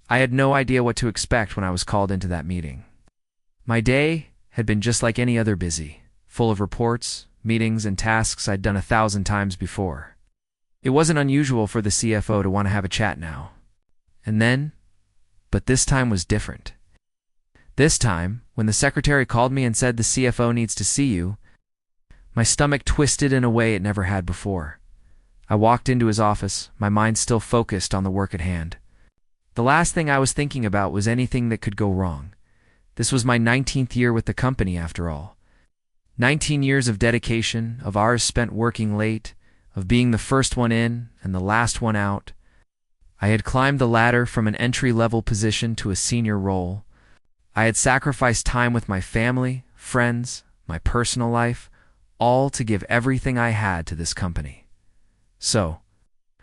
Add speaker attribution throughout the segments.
Speaker 1: I had no idea what to expect when I was called into that meeting. My day had been just like any other busy, full of reports, meetings, and tasks I'd done 1,000 times before. It wasn't unusual for the CFO to want to have a chat now. But this time was different. This time, when the secretary called me and said the CFO needs to see you, my stomach twisted in a way it never had before. I walked into his office, my mind still focused on the work at hand. The last thing I was thinking about was anything that could go wrong. This was my 19th year with the company, after all. 19 years of dedication, of hours spent working late, of being the first one in and the last one out. I had climbed the ladder from an entry-level position to a senior role. I had sacrificed time with my family, friends, my personal life, all to give everything I had to this company. So,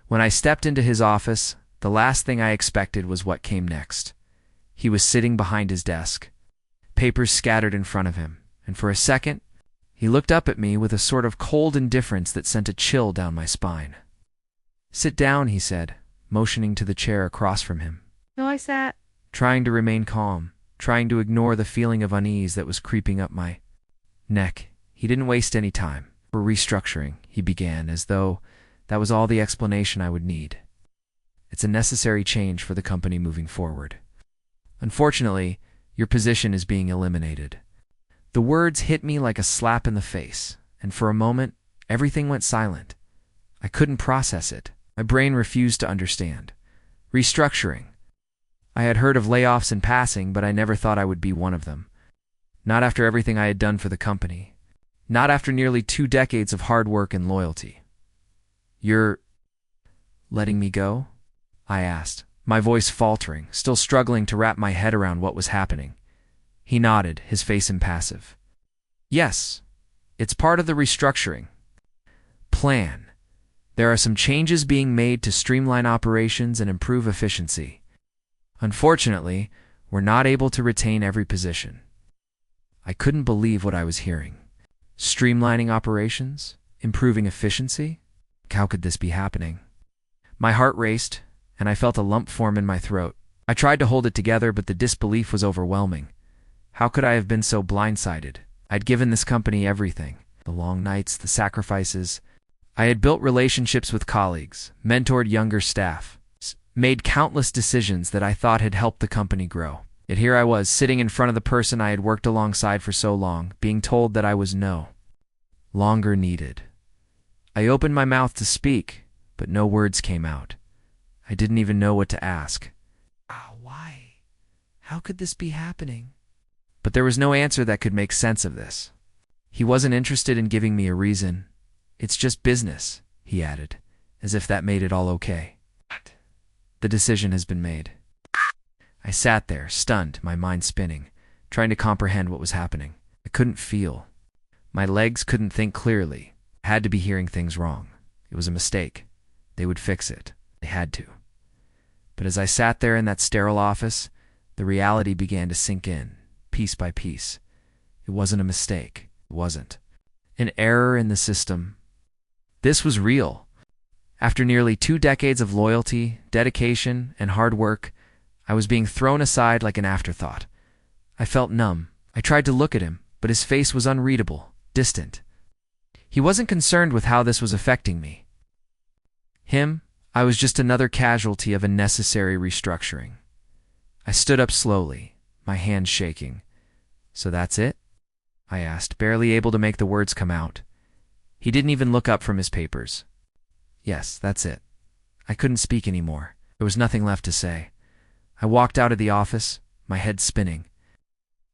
Speaker 1: when I stepped into his office, the last thing I expected was what came next. He was sitting behind his desk, papers scattered in front of him, and for a second, he looked up at me with a sort of cold indifference that sent a chill down my spine. "Sit down," he said, motioning to the chair across from him.
Speaker 2: So I sat,
Speaker 1: trying to remain calm, trying to ignore the feeling of unease that was creeping up my neck. He didn't waste any time. "For restructuring," he began, as though that was all the explanation I would need. "It's a necessary change for the company moving forward. Unfortunately, your position is being eliminated." The words hit me like a slap in the face, and for a moment, everything went silent. I couldn't process it. My brain refused to understand. Restructuring. I had heard of layoffs in passing, but I never thought I would be one of them. Not after everything I had done for the company. Not after nearly 2 decades of hard work and loyalty. "You're letting me go?" I asked, my voice faltering, still struggling to wrap my head around what was happening. He nodded, his face impassive. "Yes, it's part of the restructuring plan. There are some changes being made to streamline operations and improve efficiency. Unfortunately, we're not able to retain every position." I couldn't believe what I was hearing. Streamlining operations? Improving efficiency? How could this be happening? My heart raced, and I felt a lump form in my throat. I tried to hold it together, but the disbelief was overwhelming. How could I have been so blindsided? I'd given this company everything. The long nights, the sacrifices. I had built relationships with colleagues, mentored younger staff, made countless decisions that I thought had helped the company grow. Yet here I was, sitting in front of the person I had worked alongside for so long, being told that I was no longer needed. I opened my mouth to speak, but no words came out. I didn't even know what to ask. Why? How could this be happening? But there was no answer that could make sense of this. He wasn't interested in giving me a reason. "It's just business," he added, as if that made it all okay. "The decision has been made." I sat there, stunned, my mind spinning, trying to comprehend what was happening. I couldn't feel. My legs couldn't think clearly. I had to be hearing things wrong. It was a mistake. They would fix it. They had to. But as I sat there in that sterile office, the reality began to sink in, piece by piece. It wasn't a mistake. It wasn't an error in the system. This was real. After nearly 2 decades of loyalty, dedication, and hard work, I was being thrown aside like an afterthought. I felt numb. I tried to look at him, but his face was unreadable, distant. He wasn't concerned with how this was affecting me. I was just another casualty of a necessary restructuring. I stood up slowly, my hands shaking. "So that's it?" I asked, barely able to make the words come out. He didn't even look up from his papers. "Yes, that's it." I couldn't speak anymore. There was nothing left to say. I walked out of the office, my head spinning.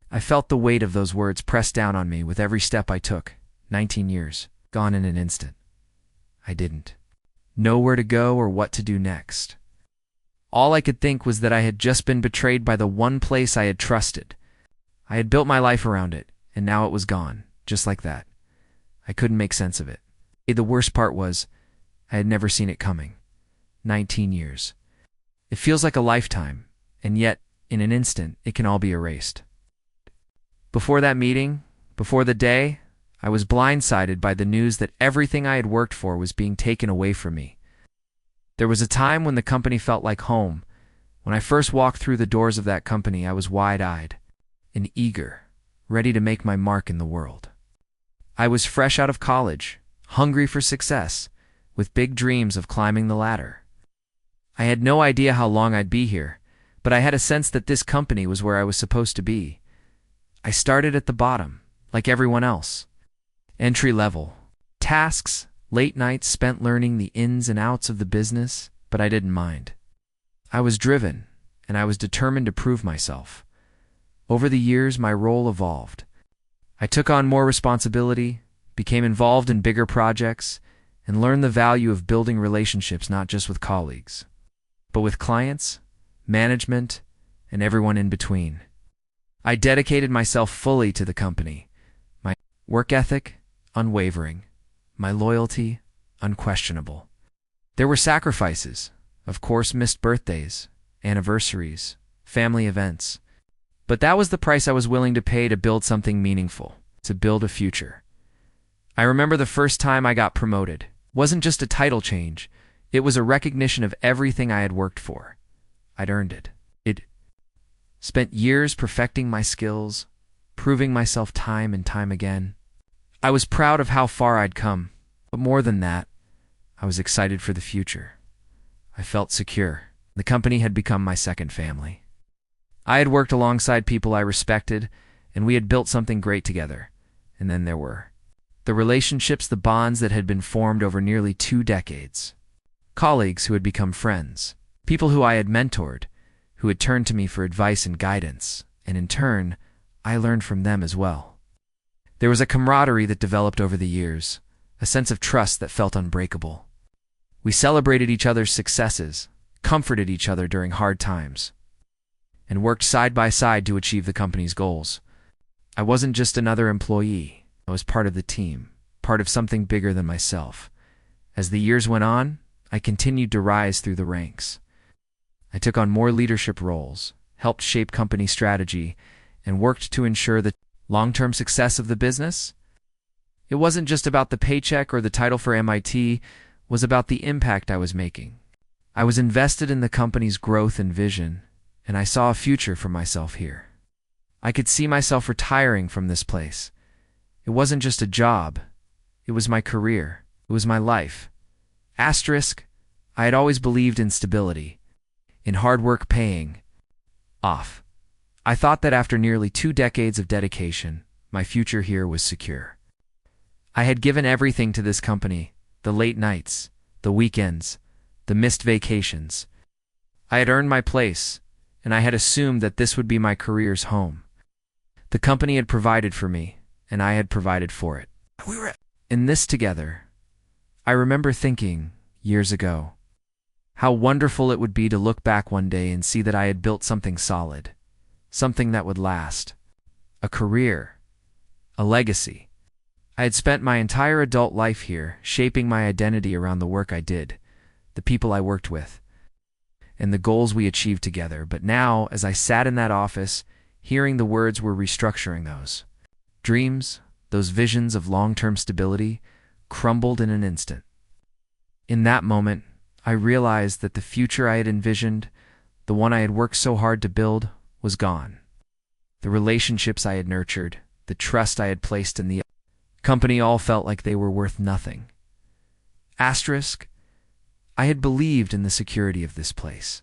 Speaker 1: I felt the weight of those words press down on me with every step I took. 19 years, gone in an instant. I didn't know where to go or what to do next. All I could think was that I had just been betrayed by the one place I had trusted. I had built my life around it, and now it was gone, just like that. I couldn't make sense of it. The worst part was, I had never seen it coming. 19 years. It feels like a lifetime, and yet, in an instant, it can all be erased. Before that meeting, before the day, I was blindsided by the news that everything I had worked for was being taken away from me. There was a time when the company felt like home, When I first walked through the doors of that company, I was wide-eyed and eager, ready to make my mark in the world. I was fresh out of college, hungry for success, with big dreams of climbing the ladder. I had no idea how long I'd be here, but I had a sense that this company was where I was supposed to be. I started at the bottom, like everyone else. Entry level. Tasks, late nights spent learning the ins and outs of the business, but I didn't mind. I was driven, and I was determined to prove myself. Over the years, my role evolved. I took on more responsibility, became involved in bigger projects, and learned the value of building relationships not just with colleagues, but with clients, management, and everyone in between. I dedicated myself fully to the company. My work ethic, unwavering. My loyalty, unquestionable. There were sacrifices, of course, missed birthdays, anniversaries, family events. But that was the price I was willing to pay to build something meaningful, to build a future. I remember the first time I got promoted. It wasn't just a title change. It was a recognition of everything I had worked for. I'd earned it. Spent years perfecting my skills, proving myself time and time again. I was proud of how far I'd come, but more than that, I was excited for the future. I felt secure. The company had become my second family. I had worked alongside people I respected, and we had built something great together. And then there were the relationships, the bonds that had been formed over nearly 2 decades. Colleagues who had become friends. People who I had mentored, who had turned to me for advice and guidance, and in turn, I learned from them as well. There was a camaraderie that developed over the years, a sense of trust that felt unbreakable. We celebrated each other's successes, comforted each other during hard times, and worked side by side to achieve the company's goals. I wasn't just another employee. I was part of the team, part of something bigger than myself. As the years went on, I continued to rise through the ranks. I took on more leadership roles, helped shape company strategy, and worked to ensure the long-term success of the business. It wasn't just about the paycheck or the title for MIT, it was about the impact I was making. I was invested in the company's growth and vision, and I saw a future for myself here. I could see myself retiring from this place. It wasn't just a job. It was my career. It was my life. Asterisk, I had always believed in stability, in hard work paying off. I thought that after nearly 2 decades of dedication, my future here was secure. I had given everything to this company, the late nights, the weekends, the missed vacations. I had earned my place, and I had assumed that this would be my career's home. The company had provided for me, and I had provided for it. We were in this together. I remember thinking, years ago, how wonderful it would be to look back one day and see that I had built something solid, something that would last, a career, a legacy. I had spent my entire adult life here, shaping my identity around the work I did, the people I worked with, and the goals we achieved together. But now, as I sat in that office, hearing the words were restructuring, those dreams, those visions of long-term stability, crumbled in an instant. In that moment, I realized that the future I had envisioned, the one I had worked so hard to build, was gone. The relationships I had nurtured, the trust I had placed in the company all felt like they were worth nothing. Asterisk, I had believed in the security of this place.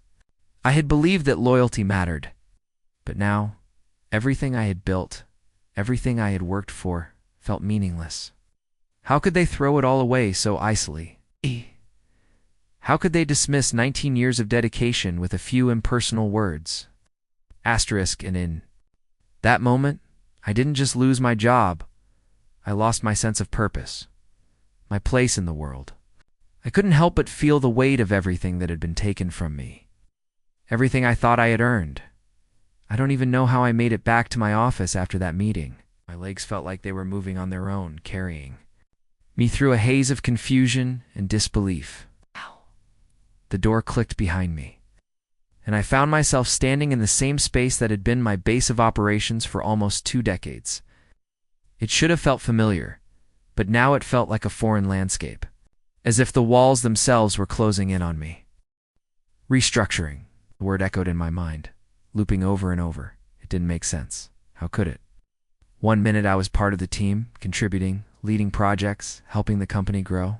Speaker 1: I had believed that loyalty mattered. But now, everything I had built, everything I had worked for, felt meaningless. How could they throw it all away so icily? How could they dismiss 19 years of dedication with a few impersonal words? Asterisk, and in that moment, I didn't just lose my job. I lost my sense of purpose, my place in the world. I couldn't help but feel the weight of everything that had been taken from me, everything I thought I had earned. I don't even know how I made it back to my office after that meeting. My legs felt like they were moving on their own, carrying me through a haze of confusion and disbelief. The door clicked behind me, and I found myself standing in the same space that had been my base of operations for almost 2 decades. It should have felt familiar, but now it felt like a foreign landscape, as if the walls themselves were closing in on me. Restructuring. The word echoed in my mind, looping over and over. It didn't make sense. How could it? One minute I was part of the team, contributing, leading projects, helping the company grow.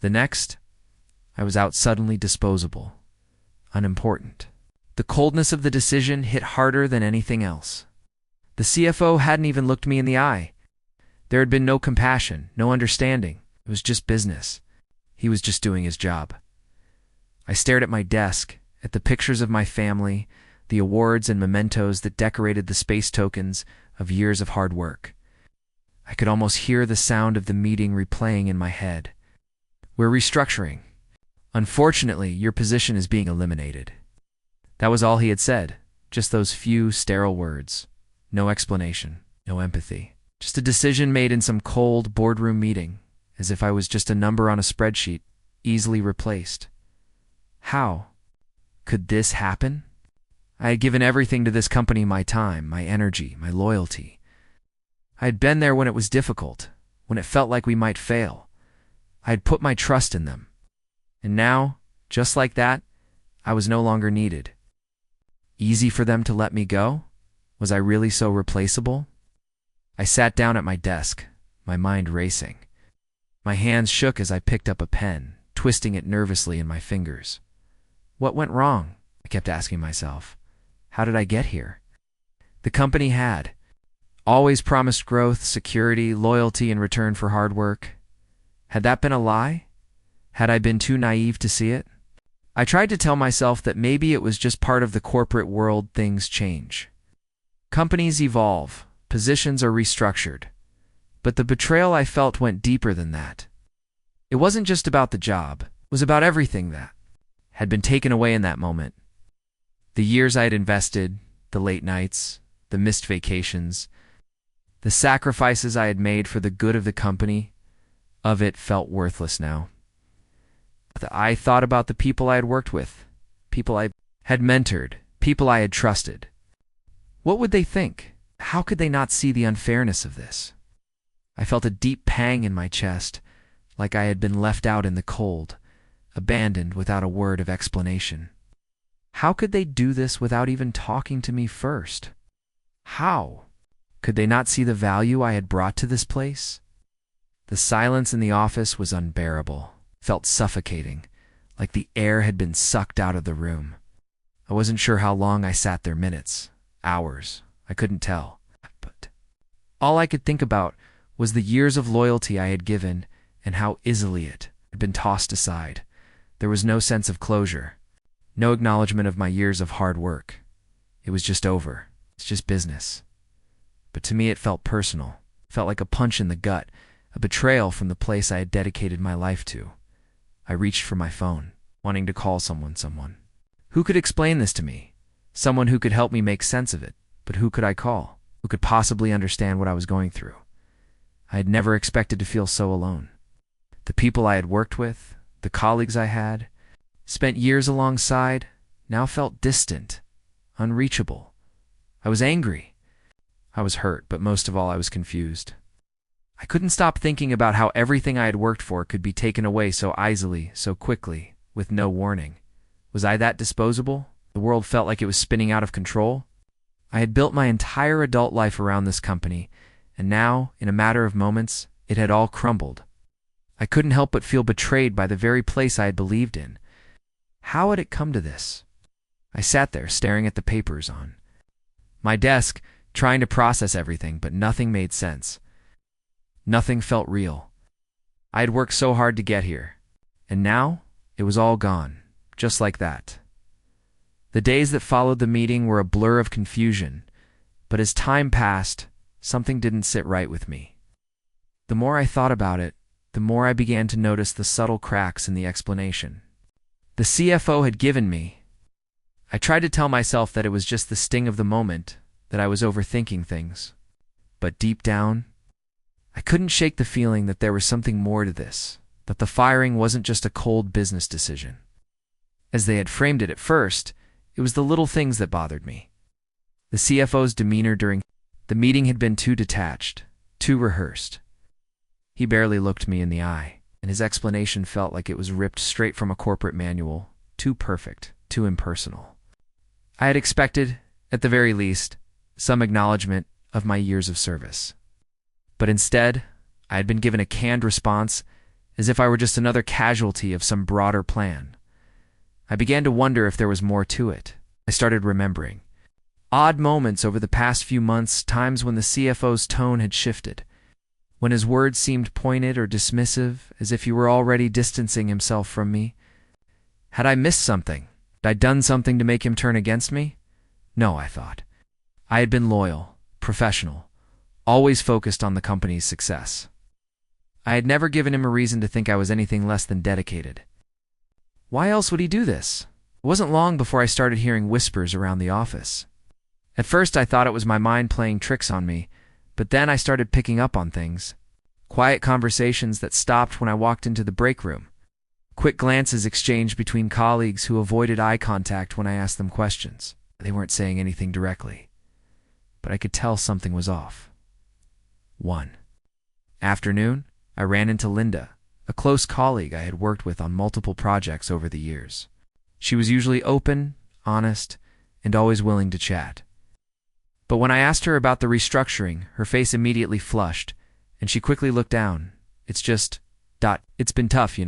Speaker 1: The next, I was out suddenly disposable, unimportant. The coldness of the decision hit harder than anything else. The CFO hadn't even looked me in the eye. There had been no compassion, no understanding. It was just business. He was just doing his job. I stared at my desk, at the pictures of my family, the awards and mementos that decorated the space tokens of years of hard work. I could almost hear the sound of the meeting replaying in my head. We're restructuring. Unfortunately, your position is being eliminated. That was all he had said, just those few sterile words. No explanation, no empathy. Just a decision made in some cold boardroom meeting, as if I was just a number on a spreadsheet, easily replaced. How could this happen? I had given everything to this company, my time, my energy, my loyalty. I had been there when it was difficult, when it felt like we might fail. I had put my trust in them. And now, just like that, I was no longer needed. Easy for them to let me go? Was I really so replaceable? I sat down at my desk, my mind racing. My hands shook as I picked up a pen, twisting it nervously in my fingers. What went wrong? I kept asking myself. How did I get here? The company had always promised growth, security, loyalty in return for hard work. Had that been a lie? Had I been too naive to see it? I tried to tell myself that maybe it was just part of the corporate world. Things change. Companies evolve, positions are restructured. But the betrayal I felt went deeper than that. It wasn't just about the job, it was about everything that had been taken away in that moment. The years I had invested, the late nights, the missed vacations, the sacrifices I had made for the good of the company, of it felt worthless now. I thought about the people I had worked with, people I had mentored, people I had trusted. What would they think? How could they not see the unfairness of this? I felt a deep pang in my chest, like I had been left out in the cold, abandoned without a word of explanation. How could they do this without even talking to me first? How? Could they not see the value I had brought to this place? The silence in the office was unbearable, felt suffocating, like the air had been sucked out of the room. I wasn't sure how long I sat there, minutes, hours, I couldn't tell. But all I could think about was the years of loyalty I had given and how easily it had been tossed aside. There was no sense of closure, no acknowledgement of my years of hard work. It was just over. It's just business. But to me it felt personal, felt like a punch in the gut, a betrayal from the place I had dedicated my life to. I reached for my phone, wanting to call someone. Who could explain this to me? Someone who could help me make sense of it. But who could I call? Who could possibly understand what I was going through? I had never expected to feel so alone. The people I had worked with, the colleagues I had, spent years alongside, now felt distant, unreachable. I was angry. I was hurt, but most of all I was confused. I couldn't stop thinking about how everything I had worked for could be taken away so easily, so quickly, with no warning. Was I that disposable? The world felt like it was spinning out of control. I had built my entire adult life around this company, and now, in a matter of moments, it had all crumbled. I couldn't help but feel betrayed by the very place I had believed in. How had it come to this? I sat there staring at the papers on my desk, trying to process everything, but nothing made sense. Nothing felt real. I had worked so hard to get here, and now it was all gone, just like that. The days that followed the meeting were a blur of confusion, but as time passed, something didn't sit right with me. The more I thought about it, the more I began to notice the subtle cracks in the explanation the CFO had given me. I tried to tell myself that it was just the sting of the moment, that I was overthinking things. But deep down, I couldn't shake the feeling that there was something more to this, that the firing wasn't just a cold business decision. As they had framed it at first, it was the little things that bothered me. The CFO's demeanor during the meeting had been too detached, too rehearsed. He barely looked me in the eye, and his explanation felt like it was ripped straight from a corporate manual, too perfect, too impersonal. I had expected, at the very least, some acknowledgement of my years of service. But instead, I had been given a canned response, as if I were just another casualty of some broader plan. I began to wonder if there was more to it. I started remembering odd moments over the past few months, times when the CFO's tone had shifted, when his words seemed pointed or dismissive, as if he were already distancing himself from me. Had I missed something? Had I done something to make him turn against me? No, I thought. I had been loyal, professional, always focused on the company's success. I had never given him a reason to think I was anything less than dedicated. Why else would he do this? It wasn't long before I started hearing whispers around the office. At first I thought it was my mind playing tricks on me, but then I started picking up on things. Quiet conversations that stopped when I walked into the break room. Quick glances exchanged between colleagues who avoided eye contact when I asked them questions. They weren't saying anything directly, but I could tell something was off. One afternoon, I ran into Linda, a close colleague I had worked with on multiple projects over the years. She was usually open, honest, and always willing to chat. But when I asked her about the restructuring, her face immediately flushed, and she quickly looked down. It's been tough,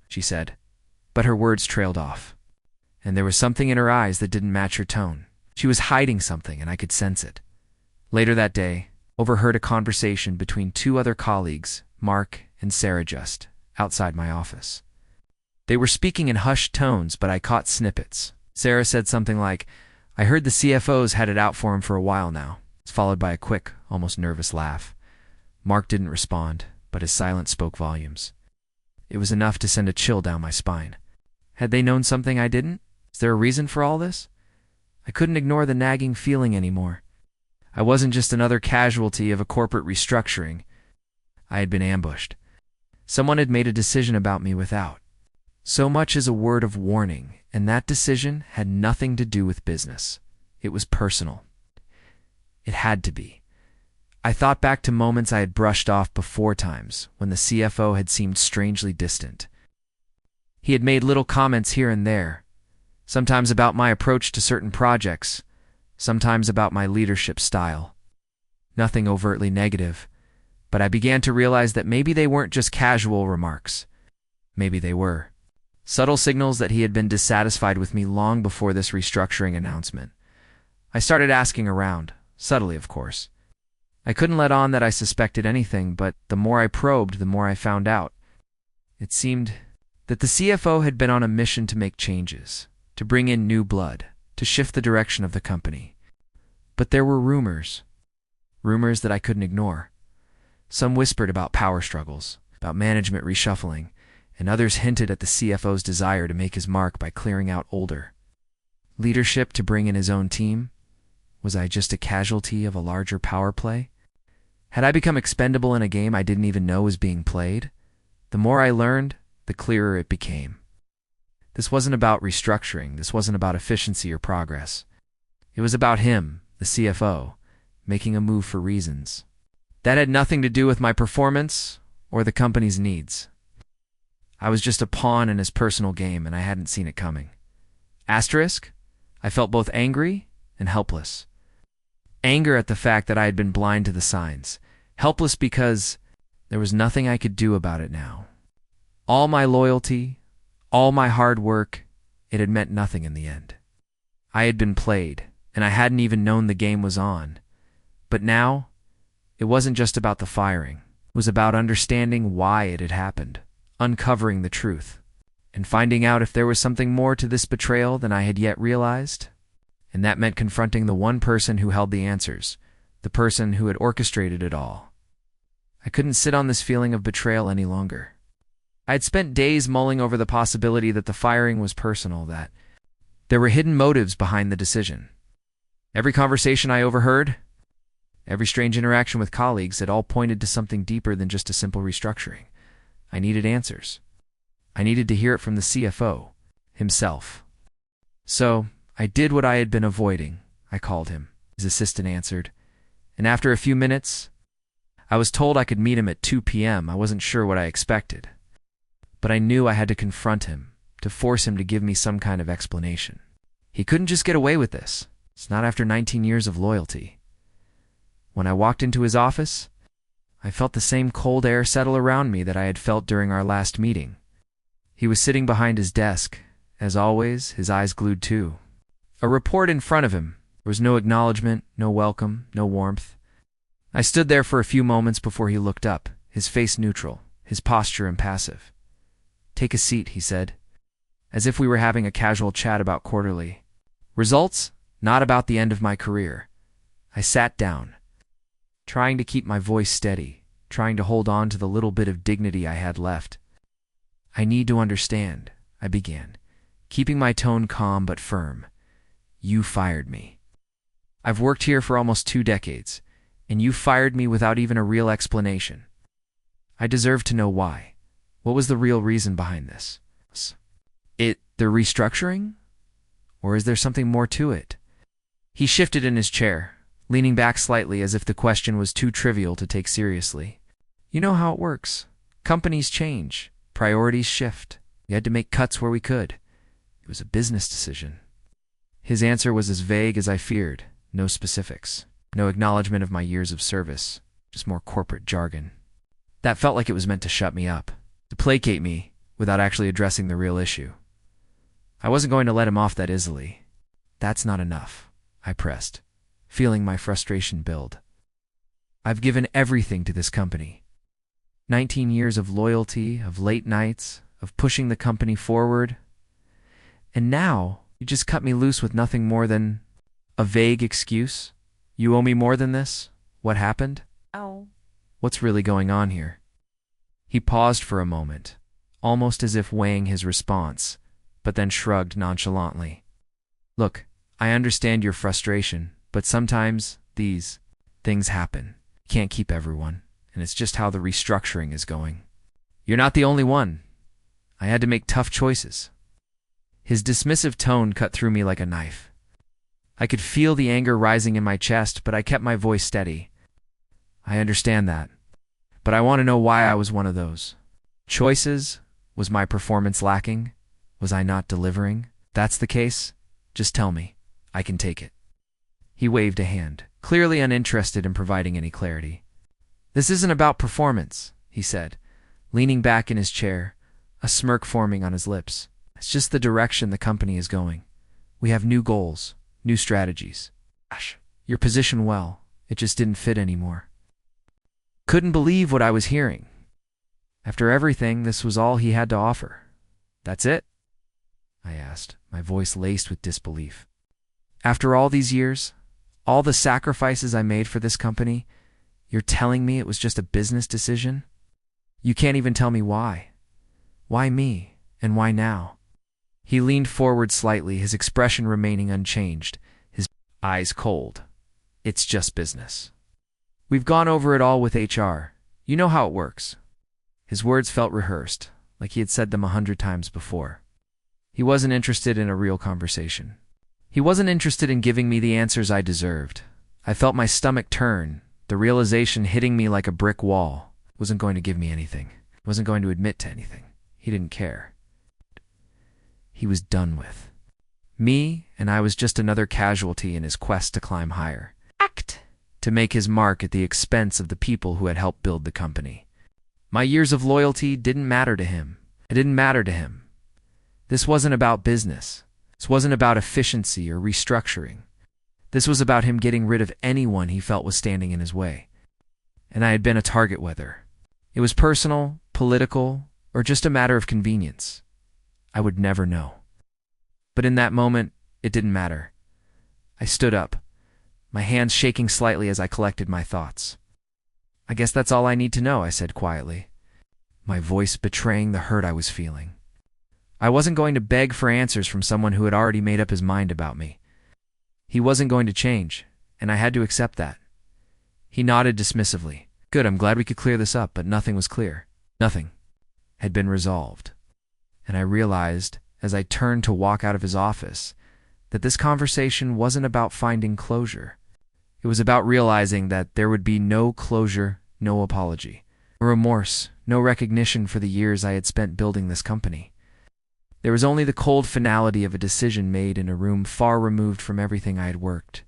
Speaker 1: she said. But her words trailed off, and there was something in her eyes that didn't match her tone. She was hiding something, and I could sense it. Later that day, overheard a conversation between two other colleagues, Mark and Sarah, just outside my office. They were speaking in hushed tones, but I caught snippets. Sarah said something like, "I heard the CFO's had it out for him for a while now," followed by a quick, almost nervous laugh. Mark didn't respond, but his silence spoke volumes. It was enough to send a chill down my spine. Had they known something I didn't? Is there a reason for all this? I couldn't ignore the nagging feeling anymore. I wasn't just another casualty of a corporate restructuring. I had been ambushed. Someone had made a decision about me without so much as a word of warning, and that decision had nothing to do with business. It was personal. It had to be. I thought back to moments I had brushed off before, times when the CFO had seemed strangely distant. He had made little comments here and there, sometimes about my approach to certain projects, sometimes about my leadership style. Nothing overtly negative, but I began to realize that maybe they weren't just casual remarks. Maybe they were subtle signals that he had been dissatisfied with me long before this restructuring announcement. I started asking around, subtly of course. I couldn't let on that I suspected anything, but the more I probed, the more I found out. It seemed that the CFO had been on a mission to make changes, to bring in new blood, to shift the direction of the company. But there were rumors that I couldn't ignore. Some whispered about power struggles, about management reshuffling, and others hinted at the CFO's desire to make his mark by clearing out older leadership to bring in his own team. Was I just a casualty of a larger power play? Had I become expendable in a game I didn't even know was being played? The more I learned, the clearer it became. This wasn't about restructuring. This wasn't about efficiency or progress. It was about him, the CFO, making a move for reasons that had nothing to do with my performance or the company's needs. I was just a pawn in his personal game, and I hadn't seen it coming. Asterisk, I felt both angry and helpless. Anger at the fact that I had been blind to the signs. Helpless because there was nothing I could do about it now. All my loyalty, all my hard work, it had meant nothing in the end. I had been played, and I hadn't even known the game was on. But now, it wasn't just about the firing. It was about understanding why it had happened, uncovering the truth, and finding out if there was something more to this betrayal than I had yet realized. And that meant confronting the one person who held the answers, the person who had orchestrated it all. I couldn't sit on this feeling of betrayal any longer. I had spent days mulling over the possibility that the firing was personal, that there were hidden motives behind the decision. Every conversation I overheard, every strange interaction with colleagues, it all pointed to something deeper than just a simple restructuring. I needed answers. I needed to hear it from the CFO himself. So I did what I had been avoiding. I called him. His assistant answered, and after a few minutes, I was told I could meet him at 2 p.m. I wasn't sure what I expected, but I knew I had to confront him, to force him to give me some kind of explanation. He couldn't just get away with this. It's not after 19 years of loyalty. When I walked into his office, I felt the same cold air settle around me that I had felt during our last meeting. He was sitting behind his desk, as always, his eyes glued too. A report in front of him. There was no acknowledgement, no welcome, no warmth. I stood there for a few moments before he looked up, his face neutral, his posture impassive. "Take a seat," he said, as if we were having a casual chat about quarterly results, not about the end of my career. I sat down, trying to keep my voice steady, trying to hold on to the little bit of dignity I had left. "I need to understand," I began, keeping my tone calm but firm. "You fired me. I've worked here for almost 2 decades, and you fired me without even a real explanation. I deserve to know why. What was the real reason behind this? The restructuring? Or is there something more to it?" He shifted in his chair, leaning back slightly as if the question was too trivial to take seriously. "You know how it works. Companies change. Priorities shift. We had to make cuts where we could. It was a business decision." His answer was as vague as I feared. No specifics. No acknowledgement of my years of service. Just more corporate jargon. That felt like it was meant to shut me up, to placate me without actually addressing the real issue. I wasn't going to let him off that easily. "That's not enough," I pressed, feeling my frustration build. "I've given everything to this company. 19 years of loyalty, of late nights, of pushing the company forward. And now you just cut me loose with nothing more than a vague excuse? You owe me more than this? What happened?
Speaker 2: Oh.
Speaker 1: What's really going on here?" He paused for a moment, almost as if weighing his response, but then shrugged nonchalantly. "Look, I understand your frustration, but sometimes these things happen. You can't keep everyone, and it's just how the restructuring is going. You're not the only one. I had to make tough choices." His dismissive tone cut through me like a knife. I could feel the anger rising in my chest, but I kept my voice steady. "I understand that, but I want to know why I was one of those choices. Was my performance lacking? Was I not delivering? If that's the case, just tell me. I can take it." He waved a hand, clearly uninterested in providing any clarity. "This isn't about performance," he said, leaning back in his chair, a smirk forming on his lips. "It's just the direction the company is going. We have new goals, new strategies. Gosh, you're positioned well. It just didn't fit anymore." Couldn't believe what I was hearing. After everything, this was all he had to offer. "That's it?" I asked, my voice laced with disbelief. "After all these years, all the sacrifices I made for this company, you're telling me it was just a business decision? You can't even tell me why. Why me, and why now?" He leaned forward slightly, his expression remaining unchanged, his eyes cold. "It's just business. We've gone over it all with HR. You know how it works." His words felt rehearsed, like he had said them 100 times before. He wasn't interested in a real conversation. He wasn't interested in giving me the answers I deserved. I felt my stomach turn, the realization hitting me like a brick wall. He wasn't going to give me anything. He wasn't going to admit to anything. He didn't care. He was done with me, and I was just another casualty in his quest to climb higher. To make his mark at the expense of the people who had helped build the company. My years of loyalty didn't matter to him. It didn't matter to him. This wasn't about business. This wasn't about efficiency or restructuring. This was about him getting rid of anyone he felt was standing in his way. And I had been a target whether it was personal, political, or just a matter of convenience. I would never know. But in that moment, it didn't matter. I stood up, my hands shaking slightly as I collected my thoughts. "I guess that's all I need to know," I said quietly, my voice betraying the hurt I was feeling. I wasn't going to beg for answers from someone who had already made up his mind about me. He wasn't going to change, and I had to accept that. He nodded dismissively. "Good, I'm glad we could clear this up," but nothing was clear. Nothing had been resolved. And I realized, as I turned to walk out of his office, that this conversation wasn't about finding closure. It was about realizing that there would be no closure, no apology, no remorse, no recognition for the years I had spent building this company. There was only the cold finality of a decision made in a room far removed from everything I had worked.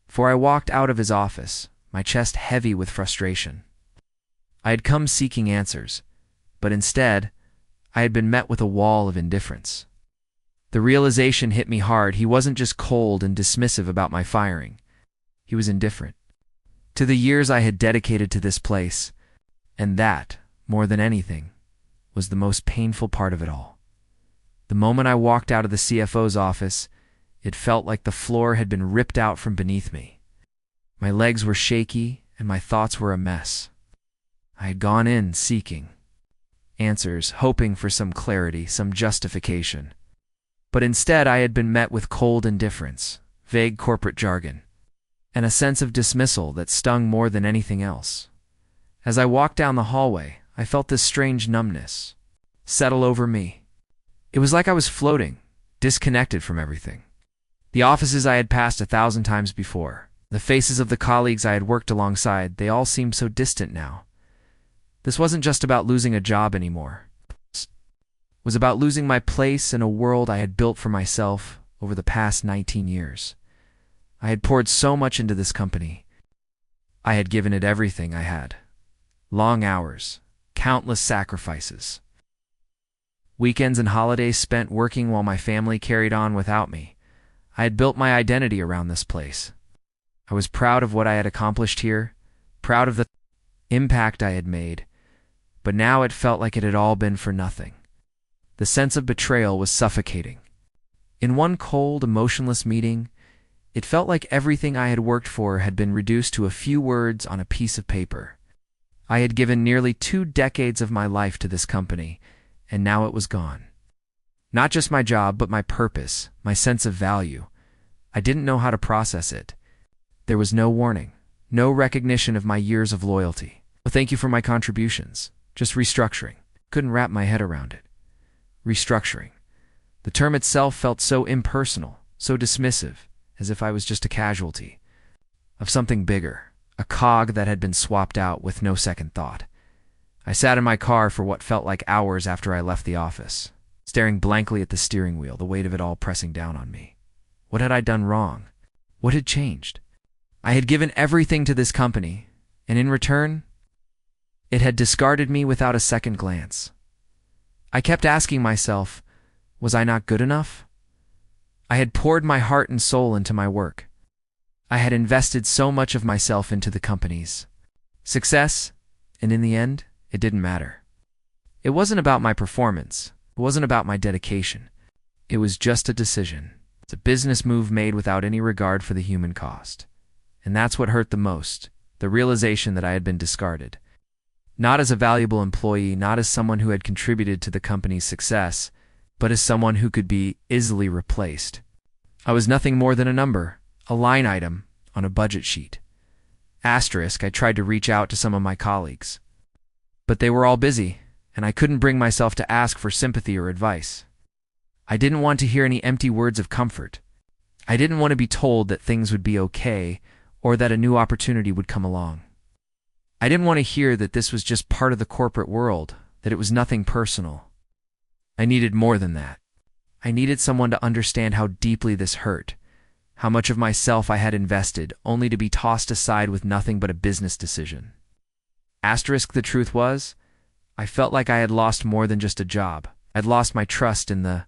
Speaker 1: For I walked out of his office, my chest heavy with frustration. I had come seeking answers, but instead, I had been met with a wall of indifference. The realization hit me hard. He wasn't just cold and dismissive about my firing. He was indifferent to the years I had dedicated to this place, and that, more than anything, was the most painful part of it all. The moment I walked out of the CFO's office, it felt like the floor had been ripped out from beneath me. My legs were shaky, and my thoughts were a mess. I had gone in seeking answers, hoping for some clarity, some justification. But instead I had been met with cold indifference, vague corporate jargon, and a sense of dismissal that stung more than anything else. As I walked down the hallway, I felt this strange numbness settle over me. It was like I was floating, disconnected from everything. The offices I had passed 1,000 times before, the faces of the colleagues I had worked alongside, they all seemed so distant now. This wasn't just about losing a job anymore. It was about losing my place in a world I had built for myself over the past 19 years. I had poured so much into this company. I had given it everything I had. Long hours, countless sacrifices. Weekends and holidays spent working while my family carried on without me. I had built my identity around this place. I was proud of what I had accomplished here, proud of the impact I had made, but now it felt like it had all been for nothing. The sense of betrayal was suffocating. In one cold, emotionless meeting, it felt like everything I had worked for had been reduced to a few words on a piece of paper. I had given nearly 2 decades of my life to this company, and now it was gone. Not just my job, but my purpose, my sense of value. I didn't know how to process it. There was no warning, no recognition of my years of loyalty. Well, thank you for my contributions. Just restructuring. Couldn't wrap my head around it. Restructuring. The term itself felt so impersonal, so dismissive, as if I was just a casualty of something bigger, a cog that had been swapped out with no second thought. I sat in my car for what felt like hours after I left the office, staring blankly at the steering wheel, the weight of it all pressing down on me. What had I done wrong? What had changed? I had given everything to this company, and in return, it had discarded me without a second glance. I kept asking myself, was I not good enough? I had poured my heart and soul into my work. I had invested so much of myself into the company's success, and in the end, it didn't matter. It wasn't about my performance. It wasn't about my dedication. It was just a decision. It's a business move made without any regard for the human cost. And that's what hurt the most, the realization that I had been discarded. Not as a valuable employee, not as someone who had contributed to the company's success, but as someone who could be easily replaced. I was nothing more than a number, a line item on a budget sheet. Asterisk, I tried to reach out to some of my colleagues, but they were all busy, and I couldn't bring myself to ask for sympathy or advice. I didn't want to hear any empty words of comfort. I didn't want to be told that things would be okay or that a new opportunity would come along. I didn't want to hear that this was just part of the corporate world, that it was nothing personal. I needed more than that. I needed someone to understand how deeply this hurt, how much of myself I had invested, only to be tossed aside with nothing but a business decision. Asterisk, the truth was, I felt like I had lost more than just a job. I'd lost my trust in the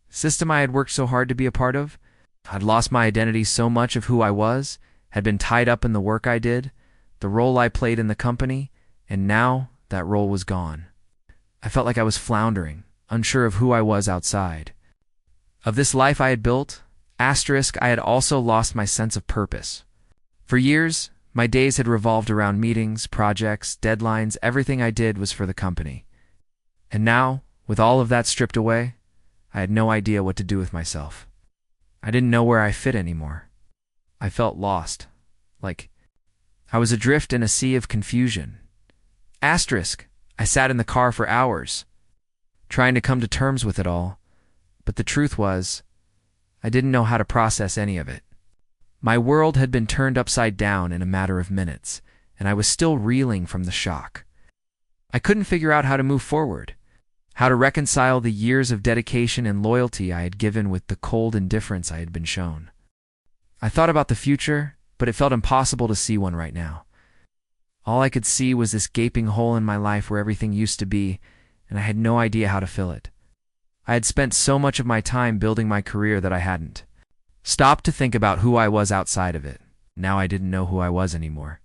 Speaker 1: system I had worked so hard to be a part of. I'd lost my identity, so much of who I was had been tied up in the work I did, the role I played in the company, and now that role was gone. I felt like I was floundering, unsure of who I was outside. Of this life I had built, asterisk, I had also lost my sense of purpose. For years, my days had revolved around meetings, projects, deadlines. Everything I did was for the company. And now, with all of that stripped away, I had no idea what to do with myself. I didn't know where I fit anymore. I felt lost, like I was adrift in a sea of confusion. Asterisk, I sat in the car for hours, trying to come to terms with it all, but the truth was, I didn't know how to process any of it. My world had been turned upside down in a matter of minutes, and I was still reeling from the shock. I couldn't figure out how to move forward, how to reconcile the years of dedication and loyalty I had given with the cold indifference I had been shown. I thought about the future, but it felt impossible to see one right now. All I could see was this gaping hole in my life where everything used to be, and I had no idea how to fill it. I had spent so much of my time building my career that I hadn't stopped to think about who I was outside of it. Now I didn't know who I was anymore.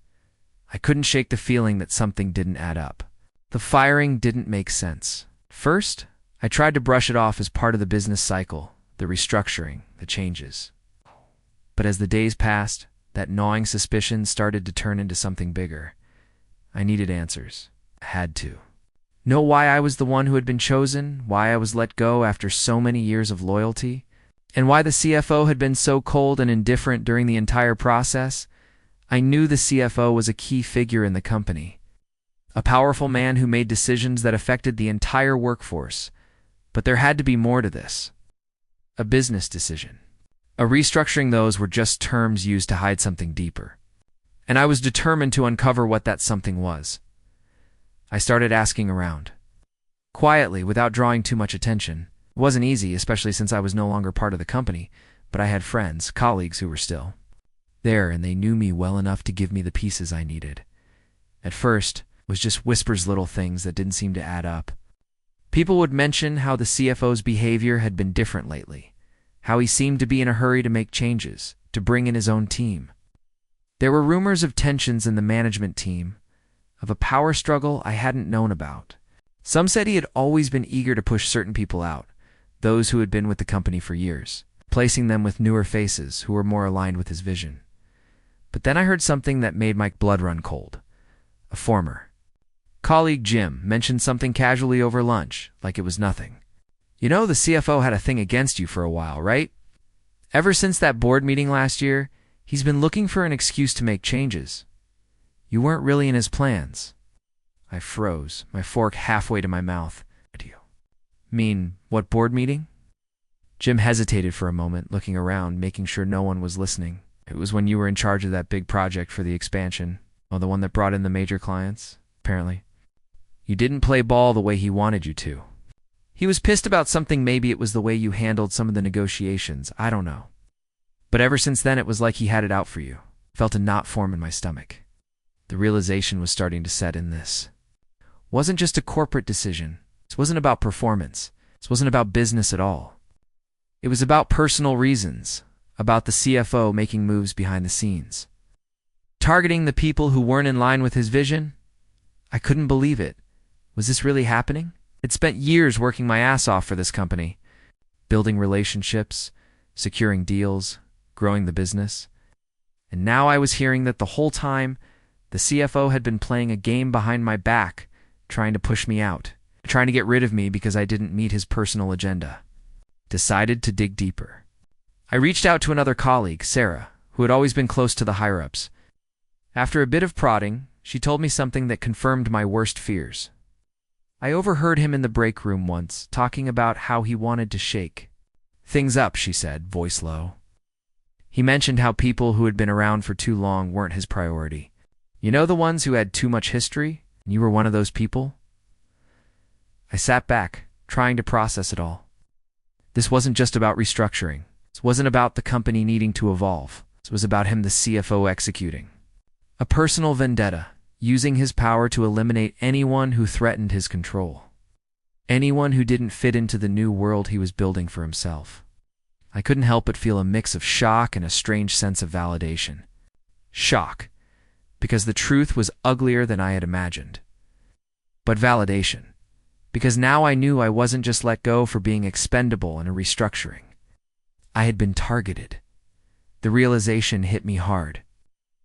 Speaker 1: I couldn't shake the feeling that something didn't add up. The firing didn't make sense. First, I tried to brush it off as part of the business cycle, the restructuring, the changes. But as the days passed, that gnawing suspicion started to turn into something bigger. I needed answers. I had to. Know why I was the one who had been chosen, why I was let go after so many years of loyalty, and why the CFO had been so cold and indifferent during the entire process. I knew the CFO was a key figure in the company, a powerful man who made decisions that affected the entire workforce. But there had to be more to this. A business decision. A restructuring. Those were just terms used to hide something deeper. And I was determined to uncover what that something was. I started asking around. Quietly, without drawing too much attention. It wasn't easy, especially since I was no longer part of the company, but I had friends, colleagues who were still there, and they knew me well enough to give me the pieces I needed. At first, it was just whispers, little things that didn't seem to add up. People would mention how the CFO's behavior had been different lately, how he seemed to be in a hurry to make changes, to bring in his own team. There were rumors of tensions in the management team, of a power struggle I hadn't known about. Some said he had always been eager to push certain people out, those who had been with the company for years, placing them with newer faces who were more aligned with his vision. But then I heard something that made my blood run cold. A former colleague, Jim, mentioned something casually over lunch, like it was nothing. "You know, the CFO had a thing against you for a while, right? Ever since that board meeting last year, he's been looking for an excuse to make changes. You weren't really in his plans." I froze, my fork halfway to my mouth. "What do you mean, what board meeting?" Jim hesitated for a moment, looking around, making sure no one was listening. "It was when you were in charge of that big project for the expansion. Oh, the one that brought in the major clients, apparently. You didn't play ball the way he wanted you to. He was pissed about something. Maybe it was the way you handled some of the negotiations. I don't know. But ever since then, it was like he had it out for you." Felt a knot form in my stomach. The realization was starting to set in. This wasn't just a corporate decision. This wasn't about performance. This wasn't about business at all. It was about personal reasons, about the CFO making moves behind the scenes, targeting the people who weren't in line with his vision. I couldn't believe it. Was this really happening? I'd spent years working my ass off for this company, building relationships, securing deals, growing the business. And now I was hearing that the whole time, the CFO had been playing a game behind my back, trying to push me out, trying to get rid of me because I didn't meet his personal agenda. Decided to dig deeper. I reached out to another colleague, Sarah, who had always been close to the higher-ups. After a bit of prodding, she told me something that confirmed my worst fears. I overheard him in the break room once, talking about how he wanted to shake things up, she said, voice low. He mentioned how people who had been around for too long weren't his priority. You know, the ones who had too much history, and you were one of those people? I sat back, trying to process it all. This wasn't just about restructuring. This wasn't about the company needing to evolve. This was about him, the CFO, executing a personal vendetta, using his power to eliminate anyone who threatened his control, anyone who didn't fit into the new world he was building for himself. I couldn't help but feel a mix of shock and a strange sense of validation. Shock, because the truth was uglier than I had imagined. But validation, because now I knew I wasn't just let go for being expendable in a restructuring. I had been targeted. The realization hit me hard.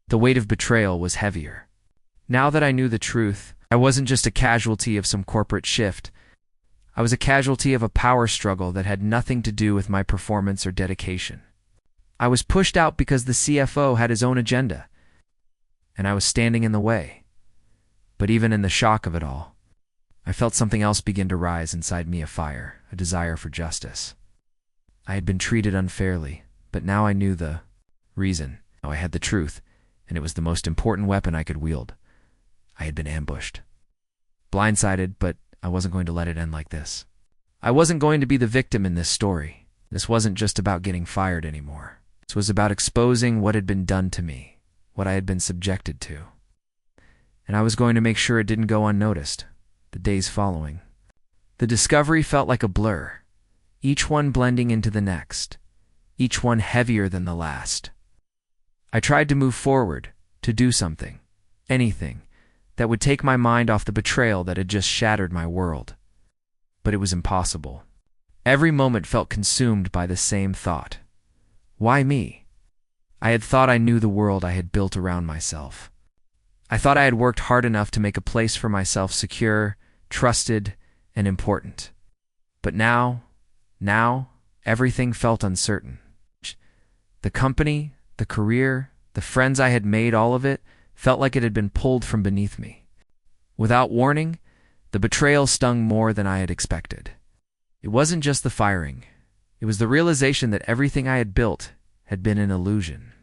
Speaker 1: The weight of betrayal was heavier. Now that I knew the truth, I wasn't just a casualty of some corporate shift. I was a casualty of a power struggle that had nothing to do with my performance or dedication. I was pushed out because the CFO had his own agenda, and I was standing in the way. But even in the shock of it all, I felt something else begin to rise inside me, a fire, a desire for justice. I had been treated unfairly, but now I knew the reason. I had the truth, and it was the most important weapon I could wield. I had been ambushed. Blindsided, but I wasn't going to let it end like this. I wasn't going to be the victim in this story. This wasn't just about getting fired anymore. This was about exposing what had been done to me, what I had been subjected to. And I was going to make sure it didn't go unnoticed. The days following, the discovery felt like a blur, each one blending into the next, each one heavier than the last. I tried to move forward, to do something, anything, that would take my mind off the betrayal that had just shattered my world. But it was impossible. Every moment felt consumed by the same thought. Why me? I had thought I knew the world I had built around myself. I thought I had worked hard enough to make a place for myself secure, trusted, and important. But now, everything felt uncertain. The company, the career, the friends I had made, all of it felt like it had been pulled from beneath me. Without warning, the betrayal stung more than I had expected. It wasn't just the firing. It was the realization that everything I had built had been an illusion.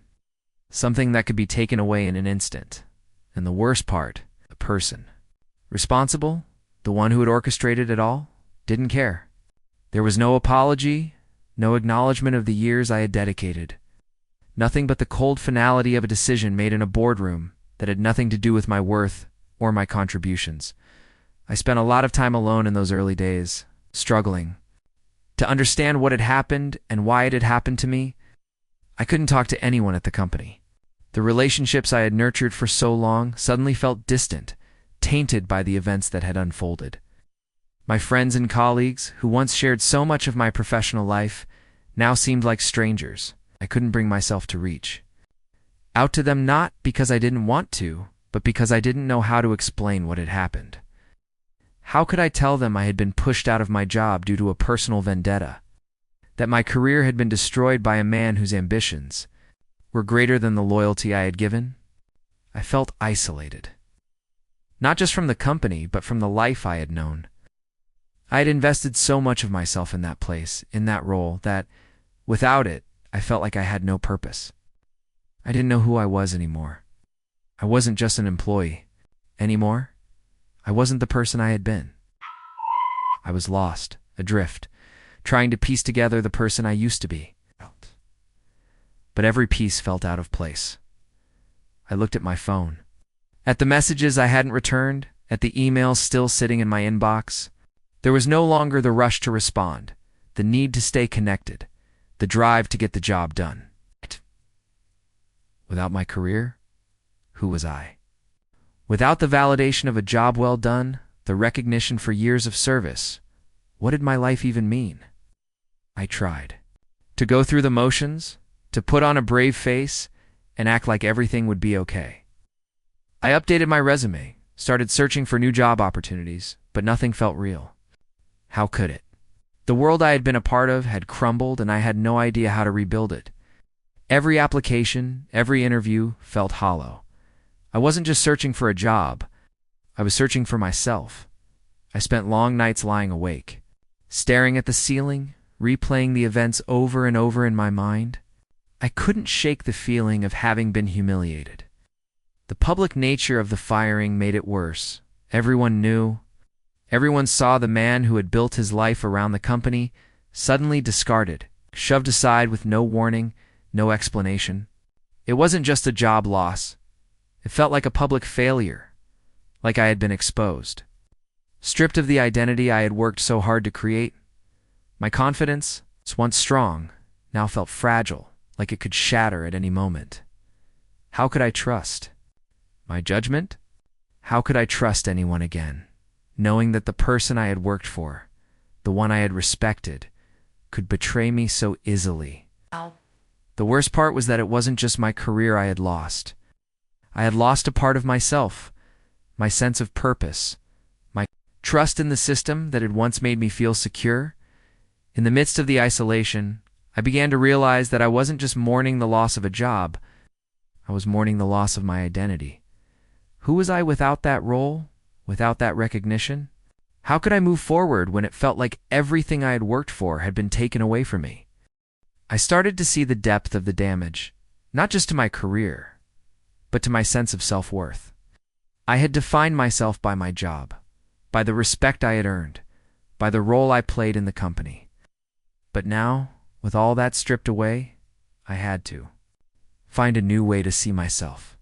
Speaker 1: Something that could be taken away in an instant. And the worst part, the person responsible, the one who had orchestrated it all, didn't care. There was no apology, no acknowledgement of the years I had dedicated. Nothing but the cold finality of a decision made in a boardroom that had nothing to do with my worth or my contributions. I spent a lot of time alone in those early days, struggling to understand what had happened and why it had happened to me. I couldn't talk to anyone at the company. The relationships I had nurtured for so long suddenly felt distant, tainted by the events that had unfolded. My friends and colleagues, who once shared so much of my professional life, now seemed like strangers I couldn't bring myself to reach out to them, not because I didn't want to, but because I didn't know how to explain what had happened. How could I tell them I had been pushed out of my job due to a personal vendetta? That my career had been destroyed by a man whose ambitions were greater than the loyalty I had given? I felt isolated. Not just from the company, but from the life I had known. I had invested so much of myself in that place, in that role, that without it, I felt like I had no purpose. I didn't know who I was anymore. I wasn't just an employee anymore. I wasn't the person I had been. I was lost, adrift, trying to piece together the person I used to be. But every piece felt out of place. I looked at my phone, at the messages I hadn't returned, at the emails still sitting in my inbox. There was no longer the rush to respond, the need to stay connected, the drive to get the job done. Without my career, who was I? Without the validation of a job well done, the recognition for years of service, what did my life even mean? I tried to go through the motions, to put on a brave face, and act like everything would be okay. I updated my resume, started searching for new job opportunities, but nothing felt real. How could it? The world I had been a part of had crumbled, and I had no idea how to rebuild it. Every application, every interview felt hollow. I wasn't just searching for a job. I was searching for myself. I spent long nights lying awake, staring at the ceiling, replaying the events over and over in my mind. I couldn't shake the feeling of having been humiliated. The public nature of the firing made it worse. Everyone knew. Everyone saw the man who had built his life around the company suddenly discarded, shoved aside with no warning, no explanation. It wasn't just a job loss. It felt like a public failure, like I had been exposed. Stripped of the identity I had worked so hard to create, my confidence, once strong, now felt fragile, like it could shatter at any moment. How could I trust? My judgment? How could I trust anyone again, knowing that the person I had worked for, the one I had respected, could betray me so easily? The worst part was that it wasn't just my career I had lost. I had lost a part of myself, my sense of purpose, my trust in the system that had once made me feel secure. In the midst of the isolation, I began to realize that I wasn't just mourning the loss of a job, I was mourning the loss of my identity. Who was I without that role, without that recognition? How could I move forward when it felt like everything I had worked for had been taken away from me? I started to see the depth of the damage, not just to my career, but to my sense of self-worth. I had defined myself by my job, by the respect I had earned, by the role I played in the company. But now, with all that stripped away, I had to find a new way to see myself.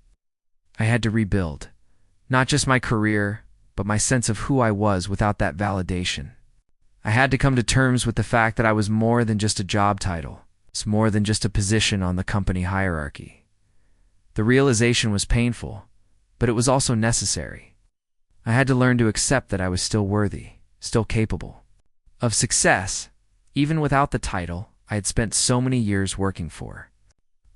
Speaker 1: I had to rebuild, not just my career, but my sense of who I was without that validation. I had to come to terms with the fact that I was more than just a job title. It's more than just a position on the company hierarchy. The realization was painful, but it was also necessary. I had to learn to accept that I was still worthy, still capable of success, even without the title I had spent so many years working for.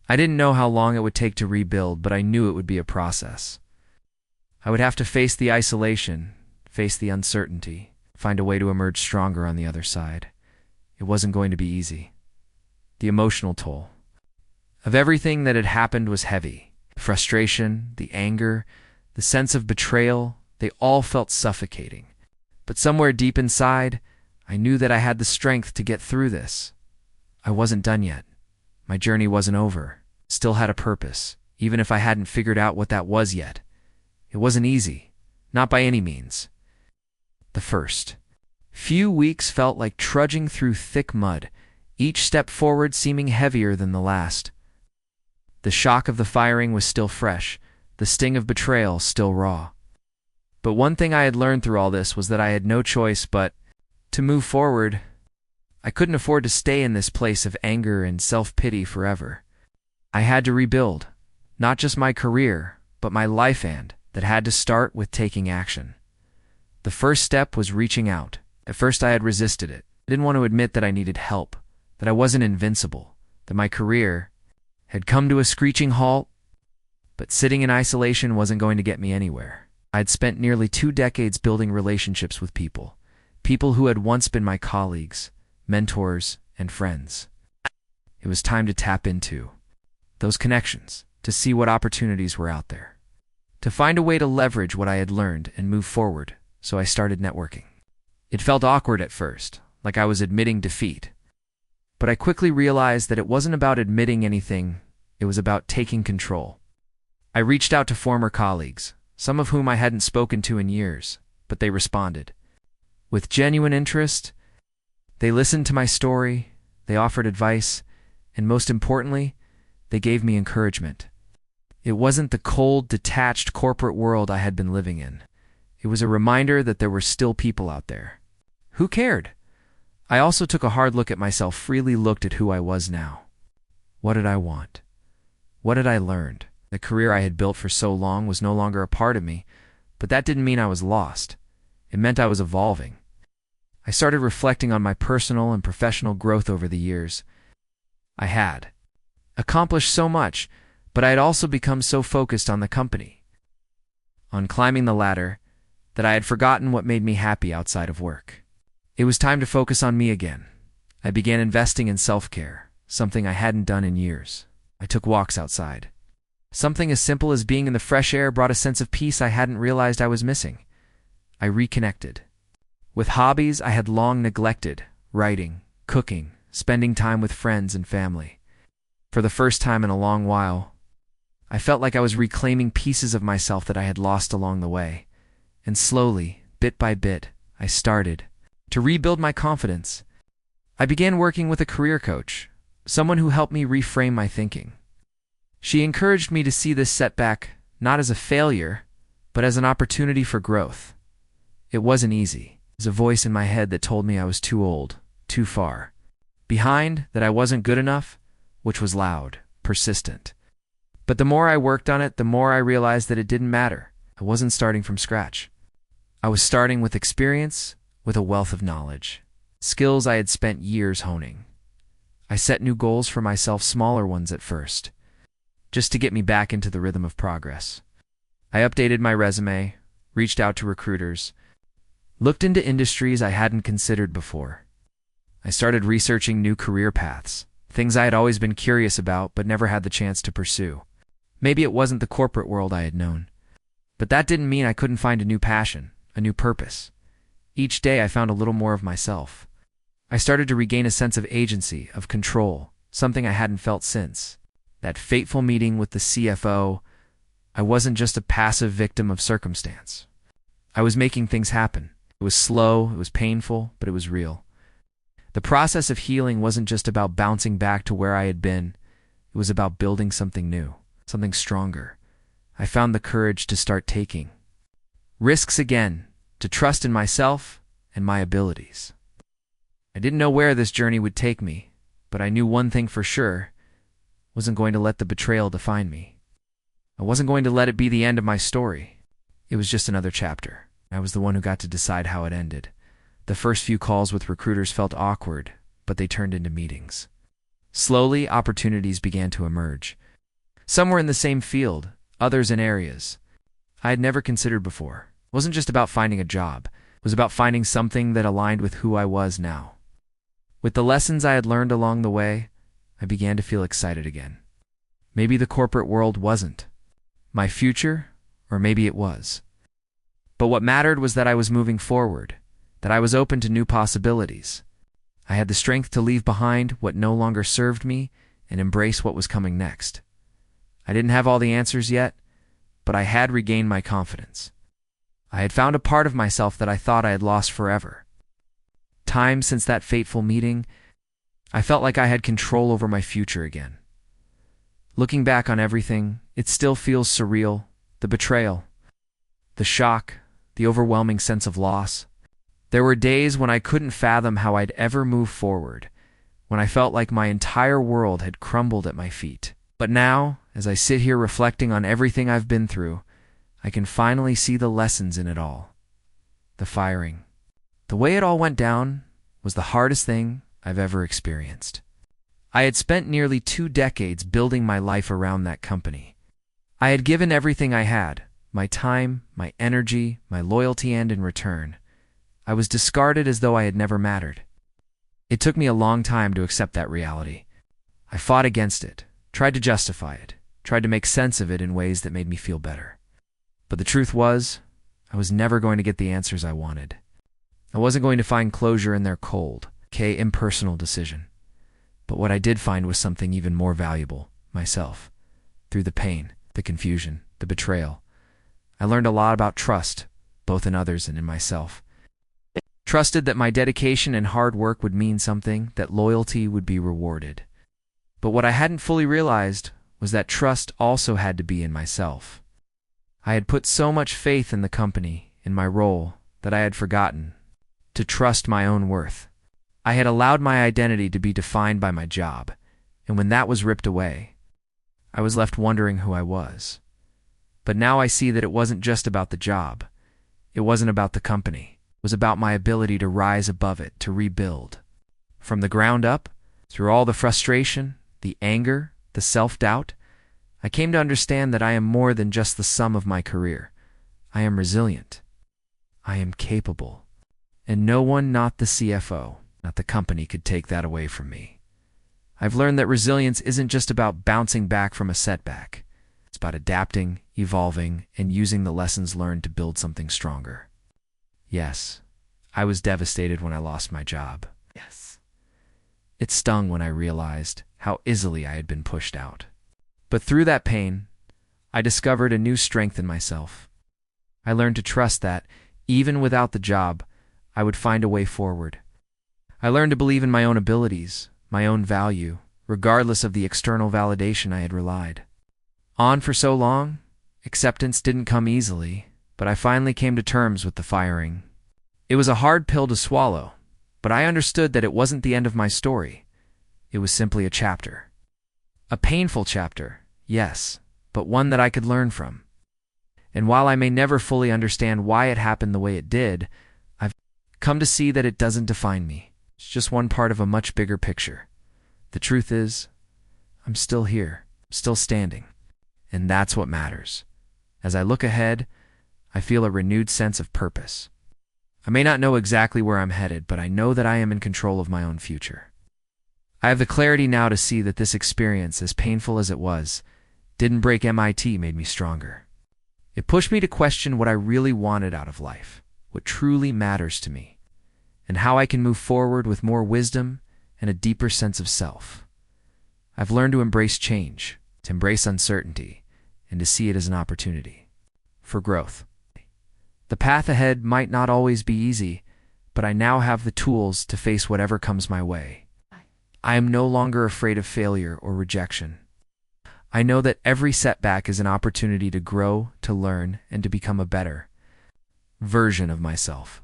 Speaker 1: I didn't know how long it would take to rebuild, but I knew it would be a process. I would have to face the isolation, face the uncertainty, find a way to emerge stronger on the other side. It wasn't going to be easy. The emotional toll of everything that had happened was heavy. The frustration, the anger, the sense of betrayal, they all felt suffocating. But somewhere deep inside, I knew that I had the strength to get through this. I wasn't done yet. My journey wasn't over. Still had a purpose, even if I hadn't figured out what that was yet. It wasn't easy, not by any means. The first few weeks felt like trudging through thick mud, each step forward seeming heavier than the last. The shock of the firing was still fresh, the sting of betrayal still raw. But one thing I had learned through all this was that I had no choice but to move forward. I couldn't afford to stay in this place of anger and self-pity forever. I had to rebuild, not just my career, but my life, and that had to start with taking action. The first step was reaching out. At first I had resisted it. I didn't want to admit that I needed help, that I wasn't invincible, that my career had come to a screeching halt. But sitting in isolation wasn't going to get me anywhere. I'd spent nearly 2 decades building relationships with people who had once been my colleagues, mentors, and friends. It was time to tap into those connections, to see what opportunities were out there, to find a way to leverage what I had learned and move forward, so I started networking. It felt awkward at first, like I was admitting defeat. But I quickly realized that it wasn't about admitting anything, it was about taking control. I reached out to former colleagues, some of whom I hadn't spoken to in years, but they responded with genuine interest. They listened to my story, they offered advice, and most importantly, they gave me encouragement. It wasn't the cold, detached corporate world I had been living in. It was a reminder that there were still people out there who cared. I also took a hard look at myself, freely looked at who I was now. What did I want? What had I learned? The career I had built for so long was no longer a part of me, but that didn't mean I was lost. It meant I was evolving. I started reflecting on my personal and professional growth over the years. I had accomplished so much, but I had also become so focused on the company, on climbing the ladder, that I had forgotten what made me happy outside of work. It was time to focus on me again. I began investing in self-care, something I hadn't done in years. I took walks outside. Something as simple as being in the fresh air brought a sense of peace I hadn't realized I was missing. I reconnected with hobbies I had long neglected: writing, cooking, spending time with friends and family. For the first time in a long while, I felt like I was reclaiming pieces of myself that I had lost along the way. And slowly, bit by bit, I started to rebuild my confidence. I began working with a career coach, someone who helped me reframe my thinking. She encouraged me to see this setback not as a failure, but as an opportunity for growth. It wasn't easy. There was a voice in my head that told me I was too old, too far behind, that I wasn't good enough, which was loud, persistent. But the more I worked on it, the more I realized that it didn't matter. I wasn't starting from scratch. I was starting with experience, with a wealth of knowledge, skills I had spent years honing. I set new goals for myself, smaller ones at first, just to get me back into the rhythm of progress. I updated my resume, reached out to recruiters, looked into industries I hadn't considered before. I started researching new career paths, things I had always been curious about but never had the chance to pursue. Maybe it wasn't the corporate world I had known, but that didn't mean I couldn't find a new passion, a new purpose. Each day I found a little more of myself. I started to regain a sense of agency, of control, something I hadn't felt since that fateful meeting with the CFO. I wasn't just a passive victim of circumstance. I was making things happen. It was slow, it was painful, but it was real. The process of healing wasn't just about bouncing back to where I had been. It was about building something new, something stronger. I found the courage to start taking risks again, to trust in myself and my abilities. I didn't know where this journey would take me, but I knew one thing for sure. I wasn't going to let the betrayal define me. I wasn't going to let it be the end of my story. It was just another chapter. I was the one who got to decide how it ended. The first few calls with recruiters felt awkward, but they turned into meetings. Slowly, opportunities began to emerge. Some were in the same field, others in areas I had never considered before. It wasn't just about finding a job. It was about finding something that aligned with who I was now. With the lessons I had learned along the way, I began to feel excited again. Maybe the corporate world wasn't my future, or maybe it was. But what mattered was that I was moving forward, that I was open to new possibilities. I had the strength to leave behind what no longer served me and embrace what was coming next. I didn't have all the answers yet, but I had regained my confidence. I had found a part of myself that I thought I had lost forever. Time since that fateful meeting, I felt like I had control over my future again. Looking back on everything, it still feels surreal. The betrayal, the shock, the overwhelming sense of loss. There were days when I couldn't fathom how I'd ever move forward, when I felt like my entire world had crumbled at my feet. But now, as I sit here reflecting on everything I've been through, I can finally see the lessons in it all. The firing. The way it all went down was the hardest thing I've ever experienced. I had spent nearly 2 decades building my life around that company. I had given everything I had, my time, my energy, my loyalty, and in return, I was discarded as though I had never mattered. It took me a long time to accept that reality. I fought against it, tried to justify it, tried to make sense of it in ways that made me feel better. But the truth was, I was never going to get the answers I wanted. I wasn't going to find closure in their cold, impersonal decision. But what I did find was something even more valuable, myself. Through the pain, the confusion, the betrayal, I learned a lot about trust, both in others and in myself. Trusted that my dedication and hard work would mean something, that loyalty would be rewarded. But what I hadn't fully realized was that trust also had to be in myself. I had put so much faith in the company, in my role, that I had forgotten to trust my own worth. I had allowed my identity to be defined by my job, and when that was ripped away, I was left wondering who I was. But now I see that it wasn't just about the job. It wasn't about the company. It was about my ability to rise above it, to rebuild. From the ground up, through all the frustration, the anger, the self-doubt, I came to understand that I am more than just the sum of my career. I am resilient. I am capable. And no one, not the CFO, not the company, could take that away from me. I've learned that resilience isn't just about bouncing back from a setback. It's about adapting, evolving, and using the lessons learned to build something stronger. Yes, I was devastated when I lost my job. Yes. It stung when I realized how easily I had been pushed out. But through that pain, I discovered a new strength in myself. I learned to trust that, even without the job, I would find a way forward. I learned to believe in my own abilities, my own value, regardless of the external validation I had relied on for so long. Acceptance didn't come easily, but I finally came to terms with the firing. It was a hard pill to swallow, but I understood that it wasn't the end of my story. It was simply a chapter. A painful chapter, yes, but one that I could learn from. And while I may never fully understand why it happened the way it did, I've come to see that it doesn't define me. It's just one part of a much bigger picture. The truth is, I'm still here, still standing, and that's what matters. As I look ahead, I feel a renewed sense of purpose. I may not know exactly where I'm headed, but I know that I am in control of my own future. I have the clarity now to see that this experience, as painful as it was, didn't break MIT, made me stronger. It pushed me to question what I really wanted out of life, what truly matters to me, and how I can move forward with more wisdom and a deeper sense of self. I've learned to embrace change, to embrace uncertainty, and to see it as an opportunity for growth. The path ahead might not always be easy, but I now have the tools to face whatever comes my way. I am no longer afraid of failure or rejection. I know that every setback is an opportunity to grow, to learn, and to become a better version of myself.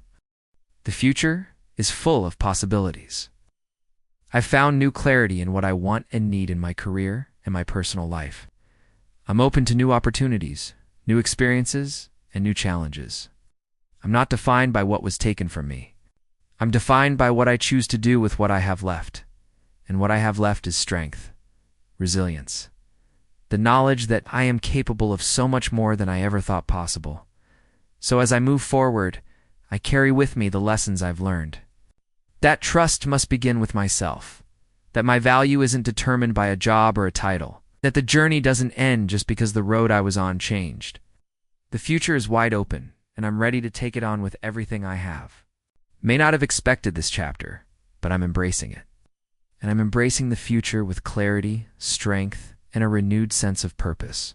Speaker 1: The future is full of possibilities. I've found new clarity in what I want and need in my career and my personal life. I'm open to new opportunities, new experiences, and new challenges. I'm not defined by what was taken from me. I'm defined by what I choose to do with what I have left. And what I have left is strength, resilience, the knowledge that I am capable of so much more than I ever thought possible. So as I move forward, I carry with me the lessons I've learned. That trust must begin with myself, that my value isn't determined by a job or a title, that the journey doesn't end just because the road I was on changed. The future is wide open, and I'm ready to take it on with everything I have. May not have expected this chapter, but I'm embracing it. And I'm embracing the future with clarity, strength, and a renewed sense of purpose.